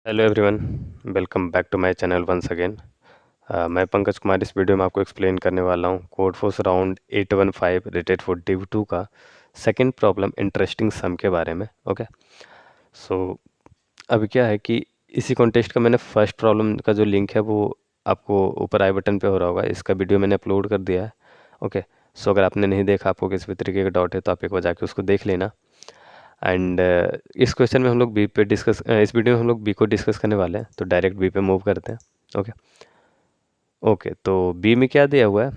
Hello everyone, welcome back to my channel once again. मैं पंकज कुमार इस video में आपको एक्सप्लेन करने वाला हूँ code force round 815 rated for div 2 का सेकंड प्रॉब्लम इंटरेस्टिंग सम के बारे में। ओके, सो अभी क्या है कि इसी कॉन्टेस्ट का मैंने फर्स्ट प्रॉब्लम का जो लिंक है वो आपको ऊपर आई बटन पे हो रहा होगा, इसका वीडियो मैंने अपलोड कर दिया है। ओके, सो अगर आपने नहीं देखा, आपको किसी भी तरीके का डाउट है तो आप एक बार जाके उसको देख लेना। एंड इस क्वेश्चन में हम लोग बी पे डिस्कस इस वीडियो में हम लोग बी को डिस्कस करने वाले हैं, तो डायरेक्ट बी पे मूव करते हैं। ओके ओके, तो बी में क्या दिया हुआ है,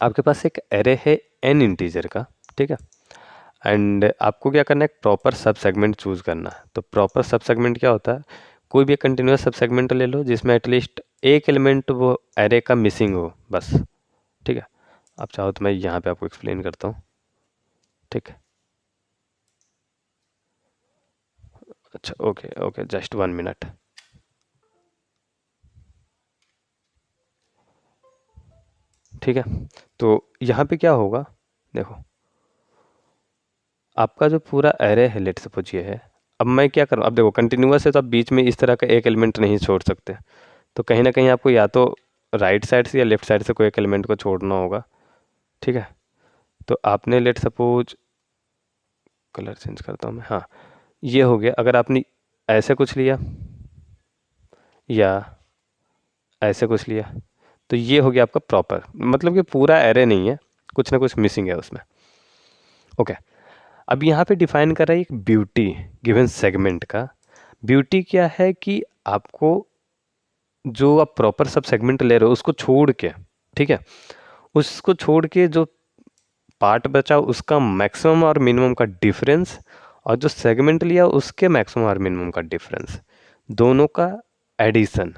आपके पास एक एरे है एन इंटीजर का। ठीक है, एंड आपको क्या करना है, एक प्रॉपर सब सेगमेंट चूज करना है। तो प्रॉपर सब सेगमेंट क्या होता है, कोई भी कंटिन्यूस सब सेगमेंट ले लो जिसमें एटलीस्ट एक एलिमेंट वो एरे का मिसिंग हो बस। ठीक है, आप चाहो तो मैं यहाँ पे आपको एक्सप्लेन करता हूँ। ठीक है, अच्छा, ओके ओके, जस्ट 1 मिनट। ठीक है, तो यहाँ पे क्या होगा, देखो आपका जो पूरा एरे है, लेट सपोज ये है। अब मैं क्या करूँ, अब देखो कंटिन्यूअस है तो आप बीच में इस तरह का एक एलिमेंट नहीं छोड़ सकते, तो कहीं ना कहीं आपको या तो राइट साइड से या लेफ्ट साइड से कोई एक एलिमेंट को छोड़ना होगा। ठीक है, तो आपने लेट सपोज, कलर चेंज करता हूँ मैं, हाँ ये हो गया। अगर आपने ऐसे कुछ लिया या ऐसे कुछ लिया तो ये हो गया आपका प्रॉपर, मतलब कि पूरा एरे नहीं है, कुछ ना कुछ मिसिंग है उसमें। ओके, अब यहाँ पे डिफाइन कर रहा है एक ब्यूटी गिवन सेगमेंट का। ब्यूटी क्या है कि आपको जो आप प्रॉपर सब सेगमेंट ले रहे हो उसको छोड़ के, ठीक है, उसको छोड़ के जो पार्ट बचा उसका मैक्सिमम और मिनिमम का डिफरेंस, और जो सेगमेंट लिया उसके मैक्सिमम और मिनिमम का डिफरेंस, दोनों का एडिशन,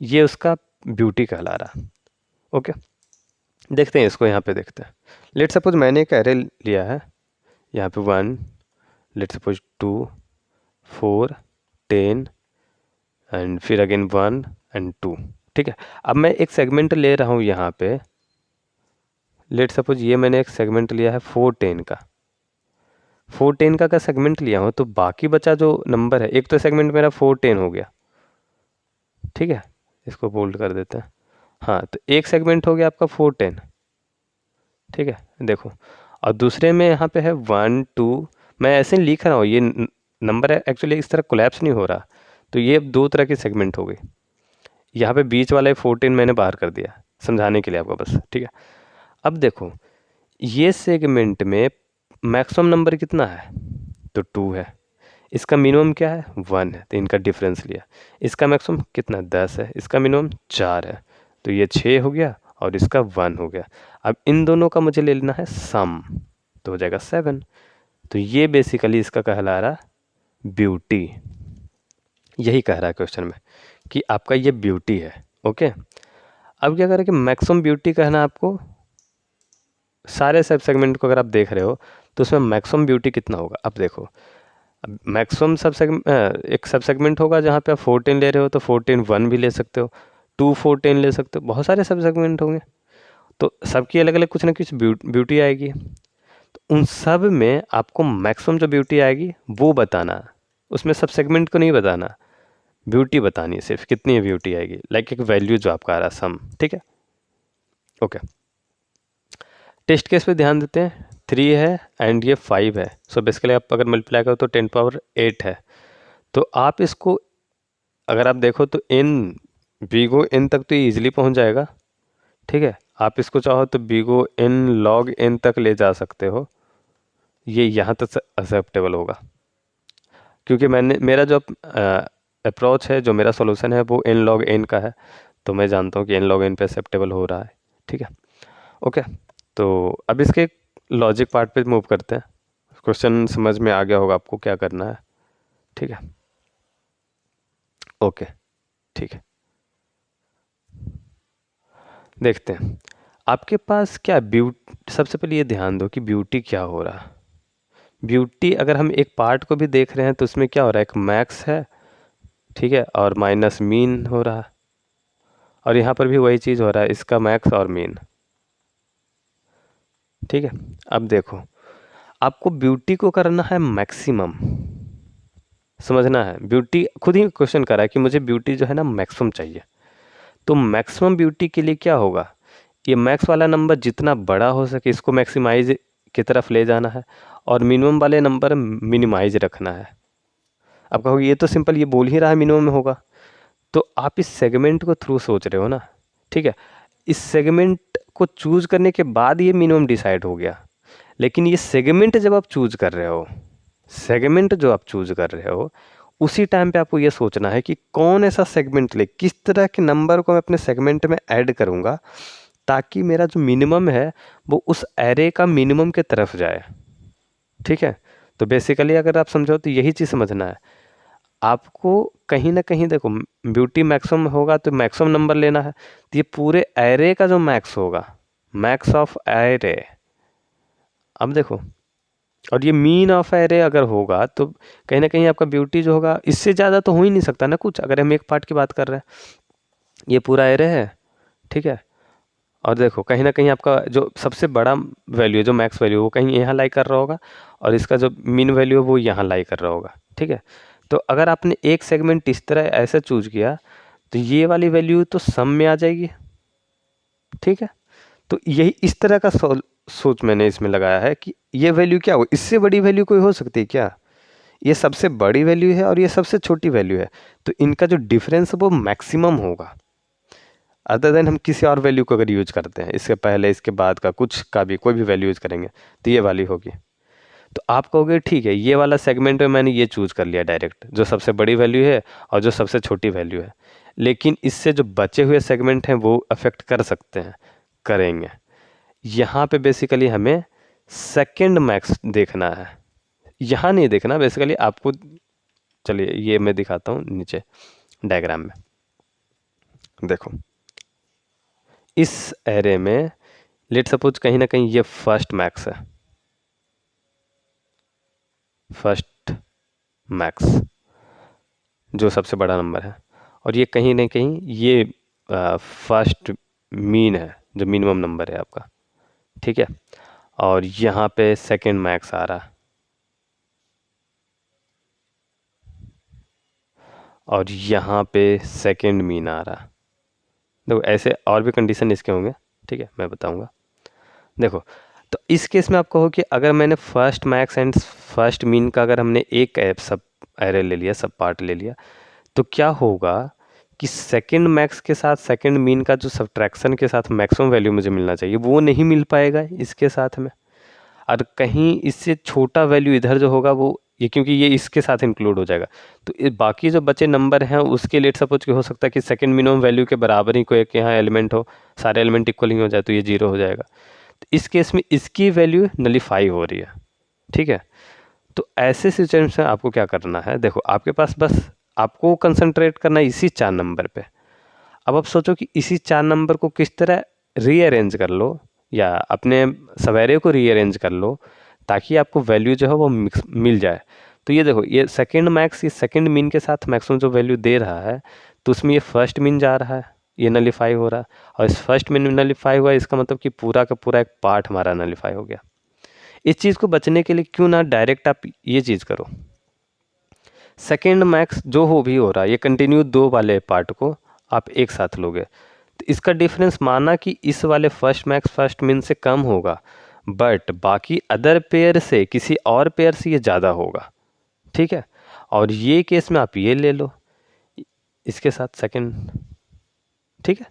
ये उसका ब्यूटी कहला रहा। ओके, देखते हैं इसको, यहाँ पे देखते हैं। लेट सपोज मैंने एक एरे लिया है, यहाँ पे 1, लेट सपोज 2, 4, 10 एंड फिर अगेन 1 एंड 2। ठीक है, अब मैं एक सेगमेंट ले रहा हूँ यहाँ पे, लेट सपोज ये मैंने एक सेगमेंट लिया है 410 का। 410 का सेगमेंट लिया हूँ तो बाकी बचा जो नंबर है, एक तो सेगमेंट मेरा 410 हो गया। ठीक है, इसको बोल्ड कर देते हैं। हाँ, तो एक सेगमेंट हो गया आपका 410। ठीक है, देखो, और दूसरे में यहाँ पे है 1 2। मैं ऐसे ही लिख रहा हूँ, ये नंबर है एक्चुअली इस तरह कोलैप्स नहीं हो रहा, तो ये दो तरह की सेगमेंट हो गई। यहाँ पे बीच वाला 14 मैंने बाहर कर दिया समझाने के लिए आपको बस। ठीक है, अब देखो ये सेगमेंट में मैक्सिमम नंबर कितना है, तो 2 है। इसका मिनिमम क्या है, 1 है, तो इनका डिफरेंस लिया। इसका मैक्सिमम कितना, 10 है, इसका मिनिमम 4 है, तो ये 6 हो गया और इसका 1 हो गया। अब इन दोनों का मुझे ले लेना है सम, तो हो जाएगा 7। तो ये बेसिकली इसका कहला रहा ब्यूटी, यही कह रहा है क्वेश्चन में कि आपका ये ब्यूटी है। ओके, अब क्या करें कि मैक्सिमम ब्यूटी कहना है आपको, सारे सब सेगमेंट को अगर आप देख रहे हो तो उसमें मैक्सिमम ब्यूटी कितना होगा। अब देखो, अब मैक्सिमम सब सेगमेंट, एक सब सेगमेंट होगा जहाँ पे आप 14 ले रहे हो तो 14 1 भी ले सकते हो, 2 14 ले सकते हो, बहुत सारे सब सेगमेंट होंगे, तो सबकी अलग अलग कुछ ना कुछ ब्यूटी आएगी। तो उन सब में आपको मैक्सिमम जो ब्यूटी आएगी वो बताना, उसमें सब सेगमेंट को नहीं बताना, ब्यूटी बतानी है सिर्फ, कितनी ब्यूटी आएगी, लाइक एक वैल्यू जो आपका आ रहा है सम। ठीक है, ओके, टेस्ट केस पे ध्यान देते हैं। 3 है एंड ये 5 है, सो बेसिकली आप अगर मल्टीप्लाई करो तो 10 पावर 8 है। तो आप इसको अगर आप देखो तो इन बीगो इन तक तो ईजिली पहुंच जाएगा। ठीक है, आप इसको चाहो तो बीगो इन लॉग इन तक ले जा सकते हो, ये यहाँ तक एक्सेप्टेबल होगा, क्योंकि मैंने मेरा जो अप्रोच है, जो मेरा सॉल्यूशन है वो इन लॉग इन का है, तो मैं जानता हूँ कि इन लॉग इन पे एक्सेप्टेबल हो रहा है। ठीक है, ओके, तो अब इसके लॉजिक पार्ट पे मूव करते हैं। क्वेश्चन समझ में आ गया होगा आपको क्या करना है। ठीक है, ओके, ठीक है, देखते हैं आपके पास क्या ब्यूटी। सबसे पहले ये ध्यान दो कि ब्यूटी क्या हो रहा है। ब्यूटी अगर हम एक पार्ट को भी देख रहे हैं तो उसमें क्या हो रहा है, एक मैक्स है, ठीक है, और माइनस मीन हो रहा है, और यहाँ पर भी वही चीज़ हो रहा है, इसका मैक्स और मीन। ठीक है, अब देखो आपको ब्यूटी को करना है मैक्सिमम, समझना है। ब्यूटी खुद ही क्वेश्चन कर रहा है कि मुझे ब्यूटी जो है ना मैक्सिमम चाहिए। तो मैक्सिमम ब्यूटी के लिए क्या होगा, ये मैक्स वाला नंबर जितना बड़ा हो सके इसको मैक्सिमाइज की तरफ ले जाना है, और मिनिमम वाले नंबर मिनिमाइज रखना है। अब कहोगे ये तो सिंपल, ये बोल ही रहा है मिनिमम में होगा। तो आप इस सेगमेंट को थ्रू सोच रहे हो ना, ठीक है। इस सेगमेंट को चूज करने के बाद ये मिनिमम डिसाइड हो गया, लेकिन ये सेगमेंट जब आप चूज कर रहे हो, सेगमेंट जो आप चूज कर रहे हो उसी टाइम पे आपको ये सोचना है कि कौन ऐसा सेगमेंट ले, किस तरह के नंबर को मैं अपने सेगमेंट में ऐड करूँगा ताकि मेरा जो मिनिमम है वो उस एरे का मिनिमम के तरफ जाए। ठीक है, तो बेसिकली अगर आप समझो तो यही चीज़ समझना है आपको। कहीं ना कहीं देखो, ब्यूटी मैक्सिमम होगा तो मैक्सिमम नंबर लेना है, तो ये पूरे एरे का जो मैक्स होगा, मैक्स ऑफ एरे। अब देखो, और ये मीन ऑफ एरे अगर होगा तो कहीं ना कहीं आपका ब्यूटी जो होगा, इससे ज़्यादा तो हो ही नहीं सकता ना कुछ, अगर हम एक पार्ट की बात कर रहे हैं। ये पूरा एरे है, ठीक है। और देखो कहीं ना कहीं आपका जो सबसे बड़ा वैल्यू है, जो मैक्स वैल्यू, वो कहीं यहाँ लाई कर रहा होगा, और इसका जो मीन वैल्यू है वो यहाँ लाई कर रहा होगा। ठीक है, तो अगर आपने एक सेगमेंट इस तरह ऐसा चूज किया तो ये वाली वैल्यू तो सम में आ जाएगी। ठीक है, तो यही इस तरह का सोच मैंने इसमें लगाया है कि ये वैल्यू क्या हो, इससे बड़ी वैल्यू कोई हो सकती है क्या? ये सबसे बड़ी वैल्यू है और ये सबसे छोटी वैल्यू है, तो इनका जो डिफरेंस है वो मैक्सिमम होगा। अदर देन हम किसी और वैल्यू को अगर यूज करते हैं, इसके पहले इसके बाद का कुछ का भी कोई भी वैल्यू यूज करेंगे तो ये वाली होगी। तो आप कहोगे ठीक है, ये वाला सेगमेंट में मैंने ये चूज कर लिया डायरेक्ट, जो सबसे बड़ी वैल्यू है और जो सबसे छोटी वैल्यू है, लेकिन इससे जो बचे हुए सेगमेंट हैं वो अफेक्ट कर सकते हैं, करेंगे। यहाँ पे बेसिकली हमें सेकंड मैक्स देखना है, यहाँ नहीं देखना बेसिकली आपको। चलिए ये मैं दिखाता हूँ नीचे डायग्राम में। देखो इस एरे में लेट सपोज कहीं ना कहीं ये फर्स्ट मैक्स है, फर्स्ट मैक्स जो सबसे बड़ा नंबर है, और ये कहीं ना कहीं ये फर्स्ट मीन है जो मिनिमम नंबर है आपका। ठीक है, और यहाँ पे सेकंड मैक्स आ रहा, और यहाँ पे सेकंड मीन आ रहा। देखो ऐसे और भी कंडीशन इसके होंगे, ठीक है, मैं बताऊंगा। देखो, तो इस केस में आप कहो कि अगर मैंने first max and first mean का अगर हमने एक ऐप सब एरे ले लिया, सब पार्ट ले लिया, तो क्या होगा कि सेकंड मैक्स के साथ सेकंड मीन का जो सब्ट्रैक्शन के साथ मैक्सिमम वैल्यू मुझे मिलना चाहिए वो नहीं मिल पाएगा इसके साथ में। और कहीं इससे छोटा वैल्यू इधर जो होगा वो ये, क्योंकि ये इसके साथ इंक्लूड हो जाएगा, तो बाकी जो बचे नंबर हैं उसके लेट सपोज कि हो सकता है कि सेकंड मिनिमम वैल्यू के बराबर ही कोई एक यहाँ एलिमेंट हो, सारे एलिमेंट इक्वल ही हो जाए, तो ये जीरो हो जाएगा। तो इस केस में इसकी वैल्यू नलीफाई हो रही है। ठीक है, तो ऐसे सिचुएशन में आपको क्या करना है, देखो आपके पास बस आपको कंसंट्रेट करना है इसी 4 नंबर पे। अब आप सोचो कि इसी 4 नंबर को किस तरह रीअरेंज कर लो, या अपने सवेरे को रीअरेंज कर लो ताकि आपको वैल्यू जो है वो मिल जाए। तो ये देखो, ये सेकंड मैक्स, ये सेकंड मीन के साथ मैक्सिमम जो वैल्यू दे रहा है, तो उसमें ये फर्स्ट मीन जा रहा है, ये नलीफाई हो रहा है, और इस फर्स्ट मीन नलीफाई हुआ, इसका मतलब कि पूरा का पूरा एक पार्ट हमारा नलीफाई हो गया। इस चीज़ को बचने के लिए क्यों ना डायरेक्ट आप ये चीज़ करो, सेकेंड मैक्स जो हो भी हो रहा है, ये कंटिन्यू दो वाले पार्ट को आप एक साथ लोगे, तो इसका डिफरेंस माना कि इस वाले फर्स्ट मैक्स फर्स्ट मिन से कम होगा, बट बाकी अदर पेयर से किसी और पेयर से ये ज़्यादा होगा। ठीक है, और ये केस में आप ये ले लो इसके साथ सेकंड। ठीक है,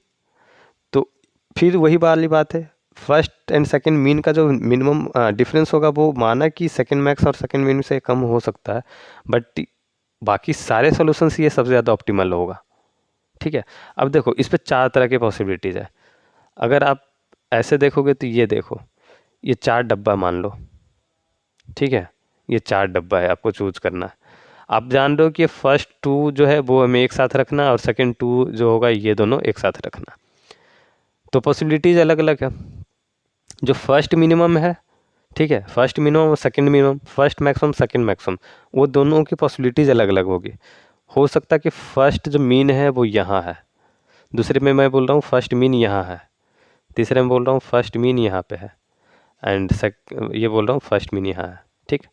तो फिर वही वाली बात है, फर्स्ट एंड सेकंड मीन का जो मिनिमम डिफरेंस होगा वो माना कि सेकंड मैक्स और सेकंड मीन से कम हो सकता है, बट बाकी सारे सॉल्यूशंस ये सबसे ज़्यादा ऑप्टिमल होगा। ठीक है, अब देखो इस पे 4 तरह की पॉसिबिलिटीज़ है। अगर आप ऐसे देखोगे तो ये देखो, ये 4 डब्बा मान लो। ठीक है, ये 4 डब्बा है, आपको चूज करना है। आप जान रहे हो कि ये फर्स्ट 2 जो है वो हमें एक साथ रखना, और सेकंड 2 जो होगा ये दोनों एक साथ रखना। तो पॉसिबिलिटीज़ अलग अलग है। जो फर्स्ट मिनिमम है, ठीक है, फर्स्ट मिनिमम और second minimum, first maximum second maximum, वो दोनों की पॉसिबिलिटीज़ अलग अलग होगी। हो सकता है कि फर्स्ट जो मीन है वो यहाँ है, दूसरे में मैं बोल रहा हूँ फर्स्ट मीन यहाँ है, तीसरे में बोल रहा हूँ फर्स्ट मीन यहाँ पे है, एंड ये बोल रहा हूँ फर्स्ट मीन यहाँ है। ठीक,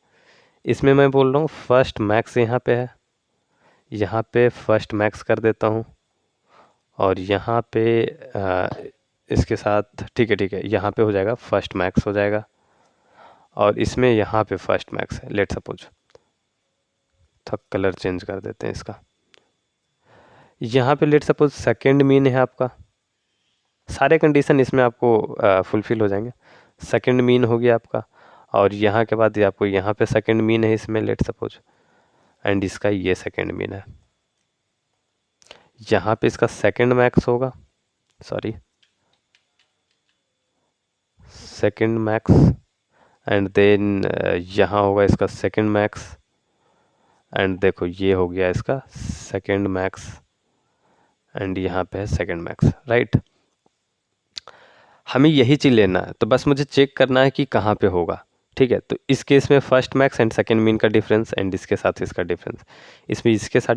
इसमें मैं बोल रहा हूँ फर्स्ट मैक्स यहाँ पे है, यहाँ पे फर्स्ट मैक्स कर देता हूँ और यहाँ पे इसके साथ ठीक है, यहाँ पे हो जाएगा फर्स्ट मैक्स हो जाएगा और इसमें यहाँ पे फर्स्ट मैक्स है। लेट सपोज तो कलर चेंज कर देते हैं इसका। यहाँ पे लेट सपोज सेकेंड मीन है आपका, सारे कंडीशन इसमें आपको फुलफिल हो जाएंगे। सेकेंड मीन हो गया आपका और यहाँ के बाद आपको यहाँ पे सेकेंड मीन है इसमें लेट सपोज, एंड इसका ये सेकेंड मीन है। यहाँ पे इसका सेकेंड मैक्स होगा, sorry second max, and then यहाँ होगा इसका सेकेंड मैक्स, एंड देखो ये हो गया इसका सेकेंड मैक्स, एंड यहाँ पे है सेकेंड मैक्स, राइट। हमें यही चीज़ लेना है, तो बस मुझे चेक करना है कि कहाँ पे होगा। ठीक है, तो इस केस में first max and second mean का डिफरेंस एंड इसके साथ इसका डिफरेंस, इसमें इसके साथ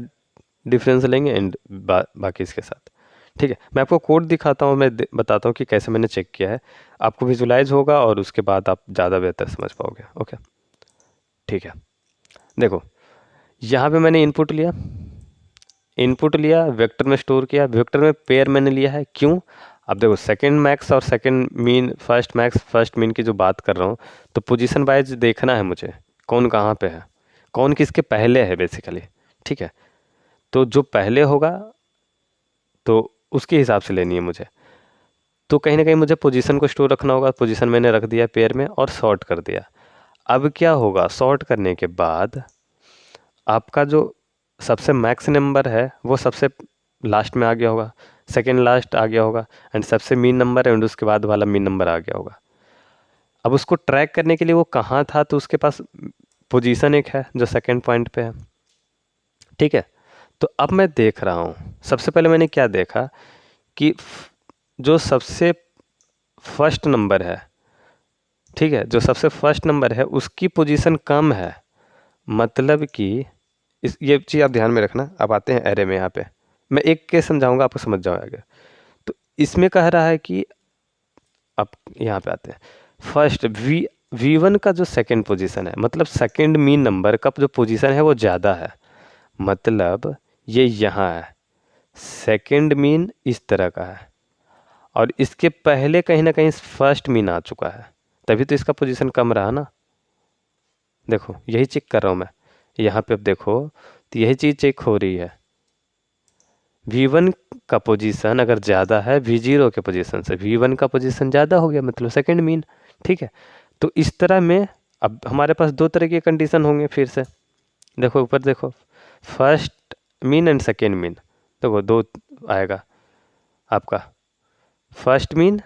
डिफरेंस लेंगे एंड बाकी इसके साथ। ठीक है, मैं आपको कोड दिखाता हूँ, मैं बताता हूँ कि कैसे मैंने चेक किया है, आपको विजुलाइज होगा और उसके बाद आप ज़्यादा बेहतर समझ पाओगे। ओके ठीक है, देखो यहाँ पे मैंने इनपुट लिया, वेक्टर में स्टोर किया, वेक्टर में पेयर मैंने लिया है, क्यों? अब देखो सेकंड मैक्स और second mean, first max first mean की जो बात कर रहा हूँ, तो पोजीशन वाइज देखना है मुझे कौन कहाँ पे है, कौन किसके पहले है बेसिकली। ठीक है, तो जो पहले होगा तो उसके हिसाब से लेनी है मुझे, तो कहीं ना कहीं मुझे पोजीशन को स्टोर रखना होगा। पोजीशन मैंने रख दिया पेयर में और सॉर्ट कर दिया। अब क्या होगा, सॉर्ट करने के बाद आपका जो सबसे मैक्स नंबर है वो सबसे लास्ट में आ गया होगा, सेकेंड लास्ट आ गया होगा, एंड सबसे मीन नंबर एंड उसके बाद वाला मीन नंबर आ गया होगा। अब उसको ट्रैक करने के लिए वो कहाँ था, तो उसके पास पोजीशन एक है जो सेकेंड पॉइंट पे है। ठीक है, तो अब मैं देख रहा हूँ, सबसे पहले मैंने क्या देखा कि जो सबसे फर्स्ट नंबर है, ठीक है, जो सबसे फर्स्ट नंबर है उसकी पोजीशन कम है, मतलब कि इस ये चीज़ आप ध्यान में रखना। अब आते हैं एरे में, यहाँ पे मैं एक केस समझाऊंगा, आपको समझ जाओगे। तो इसमें कह रहा है कि अब यहाँ पे आते हैं, फर्स्ट V1 का जो सेकंड पोजीशन है, मतलब सेकंड मीन नंबर का जो पोजीशन है वो ज़्यादा है, मतलब ये यहाँ है, सेकंड मीन इस तरह का है और इसके पहले कहीं ना कहीं फर्स्ट मीन आ चुका है, तभी तो इसका पोजीशन कम रहा ना। देखो यही चेक कर रहा हूँ मैं यहाँ पे, अब देखो तो यही चीज़ चेक हो रही है। V1 का पोजीशन अगर ज़्यादा है V0 के पोजीशन से, V1 का पोजीशन ज़्यादा हो गया, मतलब सेकंड मीन। ठीक है, तो इस तरह में अब हमारे पास दो तरह के कंडीशन होंगे फिर से। देखो ऊपर देखो, first mean and second mean, देखो दो आएगा आपका, फर्स्ट मीन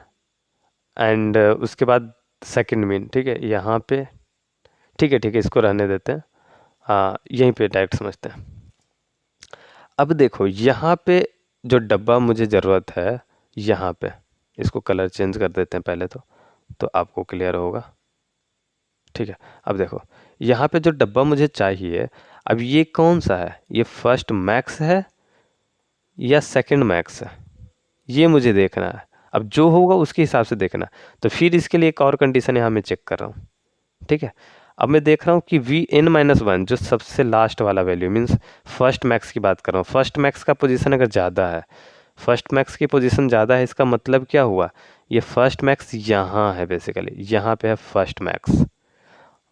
एंड उसके बाद सेकेंड मीन। ठीक है, यहाँ पे ठीक है इसको रहने देते हैं, हाँ यहीं पे डायरेक्ट समझते हैं। अब देखो यहाँ पे जो डब्बा मुझे ज़रूरत है, यहाँ पे इसको कलर चेंज कर देते हैं पहले तो आपको क्लियर होगा। ठीक है, अब देखो यहाँ पे जो डब्बा मुझे चाहिए, अब ये कौन सा है, ये फर्स्ट मैक्स है या सेकंड मैक्स है, ये मुझे देखना है। अब जो होगा उसके हिसाब से देखना, तो फिर इसके लिए एक और कंडीशन यहाँ मैं चेक कर रहा हूँ। ठीक है, अब मैं देख रहा हूँ कि Vn-1 जो सबसे लास्ट वाला वैल्यू, मीन्स फर्स्ट मैक्स की बात कर रहा हूँ, फर्स्ट मैक्स का पोजीशन अगर ज़्यादा है, फर्स्ट मैक्स की पोजीशन ज़्यादा है, इसका मतलब क्या हुआ, ये फर्स्ट मैक्स यहाँ है, बेसिकली यहाँ पे है फर्स्ट मैक्स,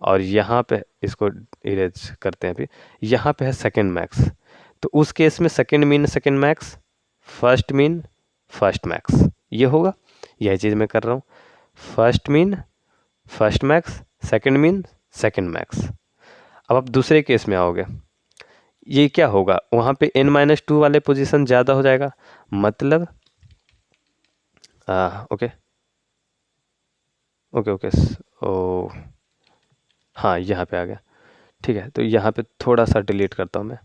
और यहाँ पे इसको इरेज करते हैं अभी, यहाँ पे है सेकेंड मैक्स। तो उस केस में second mean second max, first mean first max, ये होगा। यही चीज़ मैं कर रहा हूँ, first mean first max, second mean second max. अब आप दूसरे केस में आओगे, ये क्या होगा, वहाँ पे N-2 वाले पोजीशन ज़्यादा हो जाएगा, मतलब ओके ओके ओके ओ हाँ यहाँ पे आ गया। ठीक है, तो यहाँ पे थोड़ा सा डिलीट करता हूँ मैं।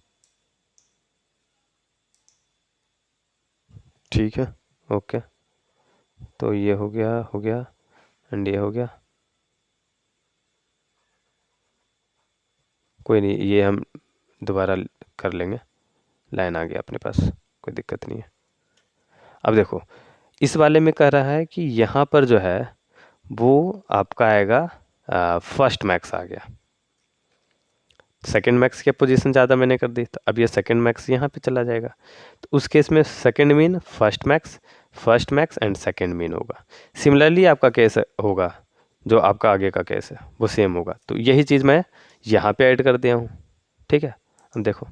ठीक है, ओके, तो ये हो गया एंड ये हो गया, कोई नहीं, ये हम दोबारा कर लेंगे, लाइन आ गया अपने पास, कोई दिक्कत नहीं है। अब देखो इस वाले में कह रहा है कि यहाँ पर जो है वो आपका आएगा फर्स्ट मैक्स आ गया, सेकंड मैक्स की पोजीशन ज़्यादा मैंने कर दी, तो अब ये सेकंड मैक्स यहाँ पे चला जाएगा। तो उस केस में second mean first max and second mean होगा। सिमिलरली आपका केस होगा, जो आपका आगे का केस है वो सेम होगा। तो यही चीज़ मैं यहाँ पे ऐड कर दिया हूँ, ठीक है। अब देखो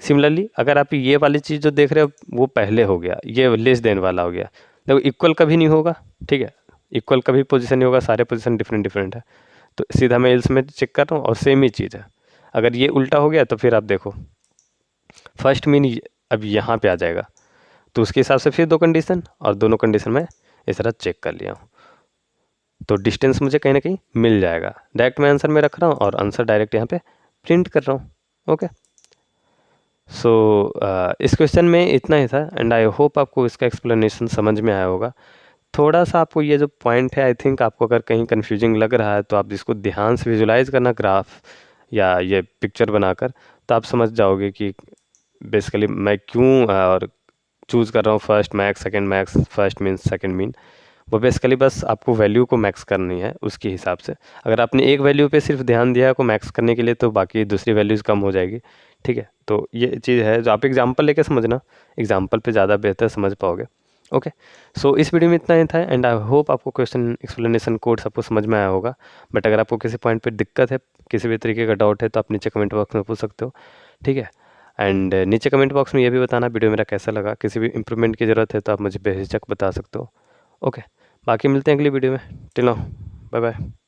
सिमिलरली अगर आप ये वाली चीज़ जो देख रहे हो वो पहले हो गया, ये लेस देन वाला हो गया। देखो इक्वल कभी नहीं होगा, ठीक है, इक्वल कभी पोजीशन नहीं होगा, सारे पोजीशन डिफरेंट डिफरेंट है। तो सीधा मैं एल्स में चेक कर रहा हूँ और सेम ही चीज़ है। अगर ये उल्टा हो गया तो फिर आप देखो फर्स्ट मीन अब यहाँ पे आ जाएगा, तो उसके हिसाब से फिर दो कंडीशन, और दोनों कंडीशन में इस तरह चेक कर लिया हूँ, तो डिस्टेंस मुझे कहीं ना कहीं मिल जाएगा। डायरेक्ट मैं आंसर में रख रहा हूँ और आंसर डायरेक्ट यहाँ पे प्रिंट कर रहा हूँ। ओके, सो इस क्वेश्चन में इतना ही था, एंड आई होप आपको इसका एक्सप्लेनेशन समझ में आया होगा। थोड़ा सा आपको ये जो पॉइंट है, आई थिंक आपको अगर कहीं कन्फ्यूजिंग लग रहा है तो आप इसको ध्यान से विजुलाइज करना ग्राफ या ये पिक्चर बनाकर, तो आप समझ जाओगे कि बेसिकली मैं क्यों और चूज़ कर रहा हूँ first max second max, first mean second mean. वो बेसिकली बस आपको वैल्यू को मैक्स करनी है उसके हिसाब से। अगर आपने एक वैल्यू पे सिर्फ ध्यान दिया को मैक्स करने के लिए, तो बाकी दूसरी वैल्यूज़ कम हो जाएगी, ठीक है। तो ये चीज़ है जो आप एग्जांपल लेके समझना, एग्जांपल पे ज़्यादा बेहतर समझ पाओगे। ओके, सो इस वीडियो में इतना ही था, एंड आई होप आपको क्वेश्चन एक्सप्लेनेशन कोड सबको समझ में आया होगा। बट अगर आपको किसी पॉइंट पे दिक्कत है, किसी भी तरीके का डाउट है, तो आप नीचे कमेंट बॉक्स में पूछ सकते हो, ठीक है। एंड नीचे कमेंट बॉक्स में ये भी बताना वीडियो मेरा कैसा लगा, किसी भी इम्प्रूवमेंट की ज़रूरत है तो आप मुझे बेझिझक बता सकते हो। ओके, बाकी मिलते हैं अगली वीडियो में। Till now, bye bye.